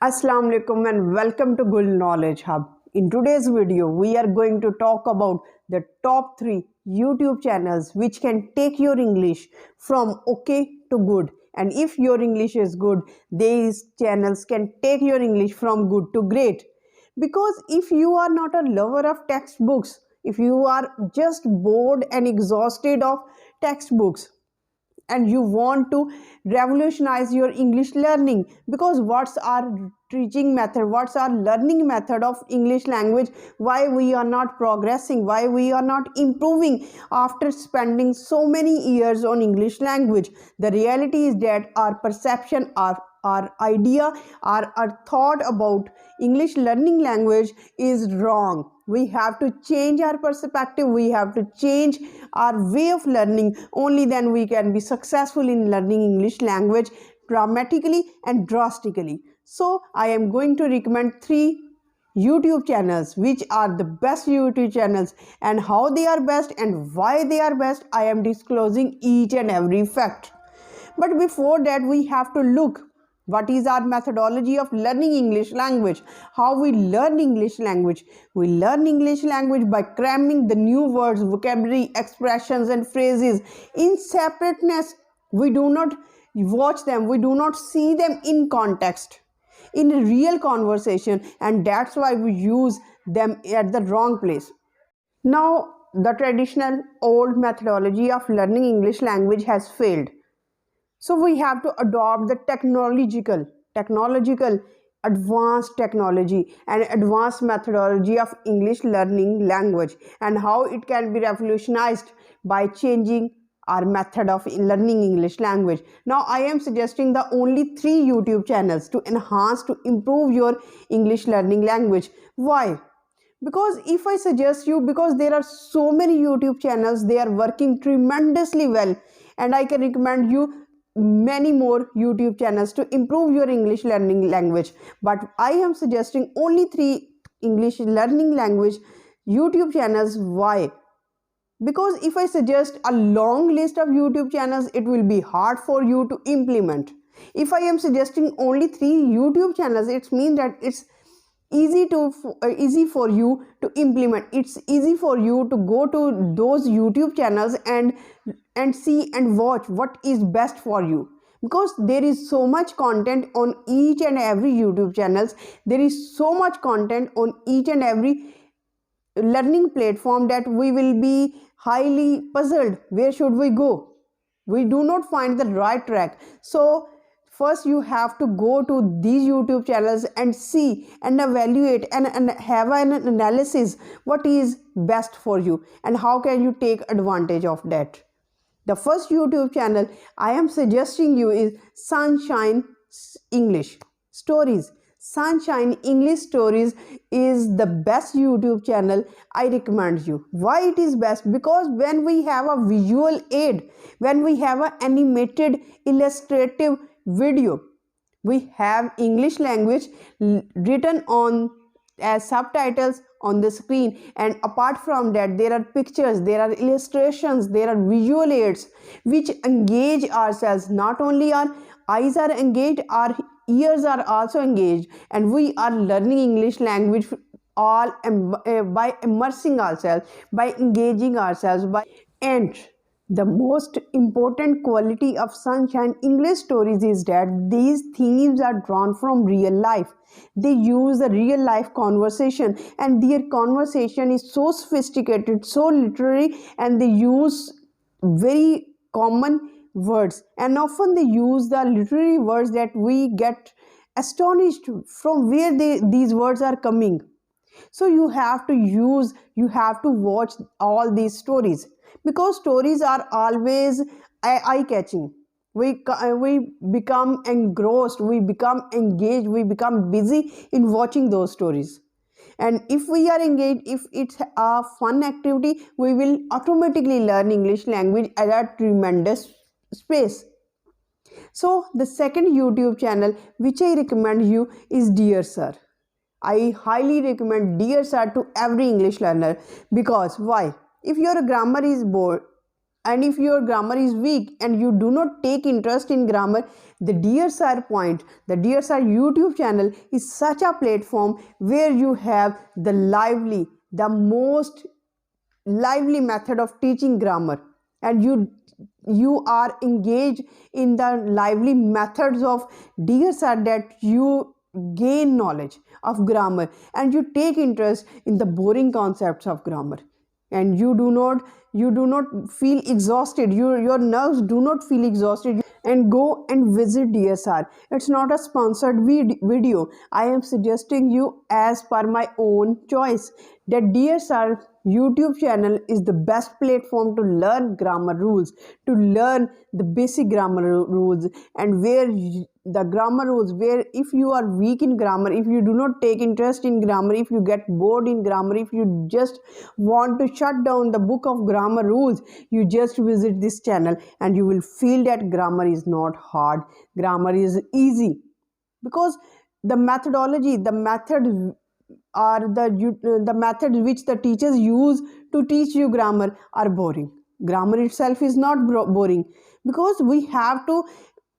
Assalamu alaikum and welcome to Gul Knowledge Hub. In today's video, we are going to talk about the top 3 YouTube channels which can take your English from okay to good. And if your English is good, these channels can take your English from good to great. Because if you are not a lover of textbooks, if you are just bored and exhausted of textbooks, and you want to revolutionize your English learning, because what's our teaching method, what's our learning method of English language, why we are not progressing, why we are not improving after spending so many years on English language. The reality is that our perception, our idea, our thought about English learning language is wrong. We have to change our perspective, we have to change our way of learning. Only then we can be successful in learning English language dramatically and drastically. So I am going to recommend 3 YouTube channels which are the best YouTube channels, and how they are best and why they are best I am disclosing each and every fact. But before that, we have to look what is our methodology of learning English language, how we learn English language. We learn English language by cramming the new words, vocabulary, expressions and phrases in separateness. We do not watch them, we do not see them in context, in a real conversation, and that's why we use them at the wrong place. Now, the traditional old methodology of learning English language has failed. So we have to adopt the technological advanced technology and advanced methodology of English learning language, and how it can be revolutionized by changing our method of learning English language. Now I am suggesting the only 3 YouTube channels to enhance, to improve your English learning language. Why? Because if I suggest you, because there are so many YouTube channels, they are working tremendously well, and I can recommend you many more YouTube channels to improve your English learning language. But I am suggesting only 3 English learning language YouTube channels. Why? Because if I suggest a long list of YouTube channels, it will be hard for you to implement. If I am suggesting only 3 YouTube channels, it means that it's easy for you to implement. It's easy for you to go to those YouTube channels and see and watch what is best for you, because there is so much content on each and every YouTube channels. There is so much content on each and every learning platform that we will be highly puzzled. Where should we go? We do not find the right track. So first you have to go to these YouTube channels and see and evaluate and have an analysis what is best for you and how can you take advantage of that. The first YouTube channel I am suggesting you is Sunshine English Stories. Sunshine English Stories is the best YouTube channel I recommend you. Why it is best? Because when we have a visual aid, when we have an animated illustrative video, we have English language written on as subtitles on the screen, and apart from that there are pictures, there are illustrations, there are visual aids which engage ourselves. Not only our eyes are engaged, our ears are also engaged, and we are learning English language all by immersing ourselves, by engaging ourselves, by and the most important quality of Sunshine English Stories is that these themes are drawn from real life. They use a real life conversation, and their conversation is so sophisticated, so literary, and they use very common words, and often they use the literary words that we get astonished from where these words are coming. So you have to watch all these stories, because stories are always eye catching. We become engrossed, we become engaged, we become busy in watching those stories. And if we are engaged, if it's a fun activity, we will automatically learn English language at a tremendous space. So the second YouTube channel which I recommend you is Dear Sir. I highly recommend Dear Sir to every English learner. Because why? If your grammar is bored, And if your grammar is weak and you do not take interest in grammar, the Dear Sir point, the Dear Sir YouTube channel is such a platform where you have the most lively method of teaching grammar, and you are engaged in the lively methods of Dear Sir, that you gain knowledge of grammar and you take interest in the boring concepts of grammar, and you do not feel exhausted, your nerves do not feel exhausted, and go and visit Dear Sir. It's not a sponsored video. I am suggesting you as per my own choice that Dear Sir YouTube channel is the best platform to learn grammar rules, to learn the basic grammar rules, and the grammar rules where if you are weak in grammar, if you do not take interest in grammar, if you get bored in grammar, if you just want to shut down the book of grammar rules, you just visit this channel and you will feel that grammar is not hard, grammar is easy, because the methodology, the method are the methods which the teachers use to teach you grammar are boring. Grammar itself is not boring, because we have to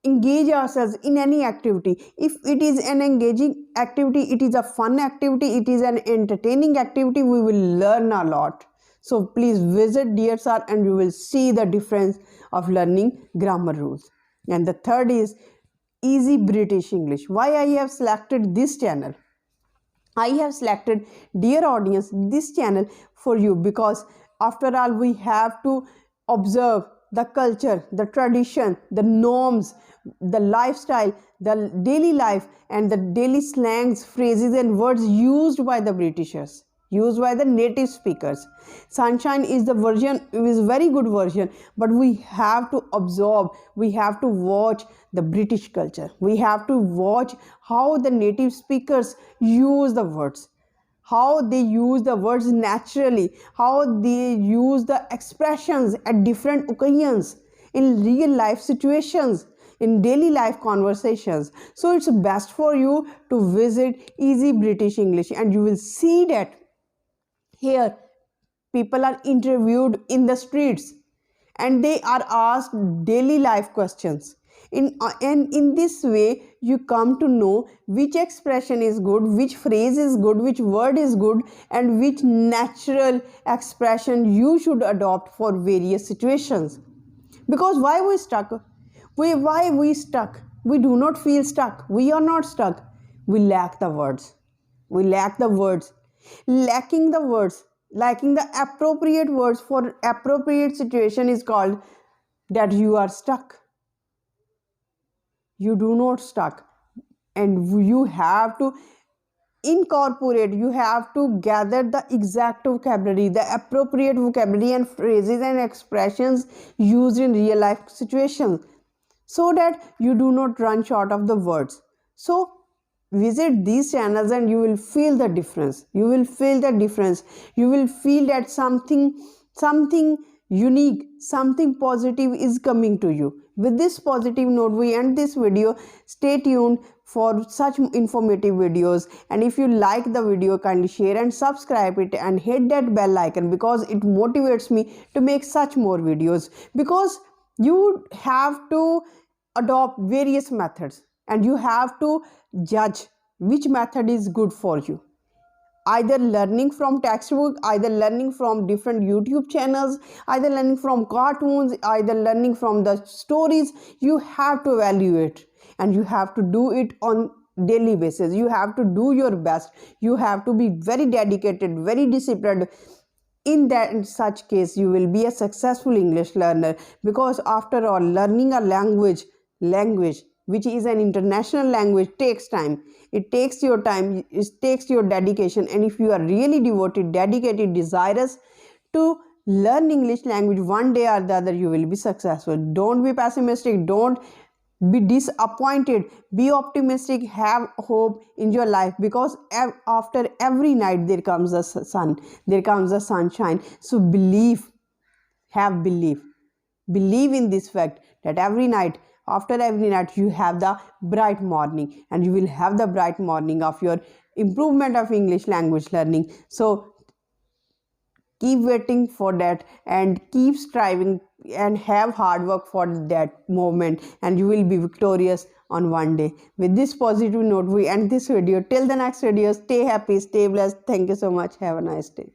engage ourselves in any activity. If it is an engaging activity, it is a fun activity, it is an entertaining activity, we will learn a lot. So please visit Dear Sir and you will see the difference of learning grammar rules. And the third is Easy British English. Why I have selected this channel? I have selected, dear audience, this channel for you, because after all we have to observe the culture, the tradition, the norms, the lifestyle, the daily life, and the daily slangs, phrases and words used by the Britishers, used by the native speakers. Sunshine is very good version, but we have to absorb, we have to watch the British culture, we have to watch how the native speakers use the words, how they use the words naturally, how they use the expressions at different occasions, in real life situations, in daily life conversations. So it's best for you to visit Easy British English, and you will see that here people are interviewed in the streets and they are asked daily life questions. And in this way you come to know which expression is good, which phrase is good, which word is good, and which natural expression you should adopt for various situations. Because why we stuck? Why we stuck? We do not feel stuck. We are not stuck. We lack the words. We lack the words. Lacking the words, lacking the appropriate words for appropriate situation is called that you are stuck. You do not stuck, and you have to incorporate, you have to gather the exact vocabulary, the appropriate vocabulary and phrases and expressions used in real life situations, so that you do not run short of the words. So visit these channels and you will feel the difference. You will feel the difference. You will feel that something unique, something positive is coming to you. With this positive note, we end this video. Stay tuned for such informative videos, and if you like the video, kindly share and subscribe it and hit that bell icon, because it motivates me to make such more videos. Because you have to adopt various methods and you have to judge which method is good for you, either learning from textbook, either learning from different YouTube channels, either learning from cartoons, either learning from the stories. You have to evaluate and you have to do it on daily basis. You have to do your best. You have to be very dedicated, very disciplined. In such case you will be a successful English learner, because after all, learning a language which is an international language takes time. It takes your time, it takes your dedication, and if you are really devoted, dedicated, desirous to learn English language, one day or the other you will be successful. Don't be pessimistic, don't be disappointed, be optimistic, have hope in your life, because after every night there comes the sun, there comes the sunshine. So have belief in this fact that after every night you have the bright morning, and you will have the bright morning of your improvement of English language learning. So keep waiting for that and keep striving and have hard work for that moment, and you will be victorious on one day. With this positive note, we end this video. Till the next video, stay happy, stay blessed. Thank you so much. Have a nice day.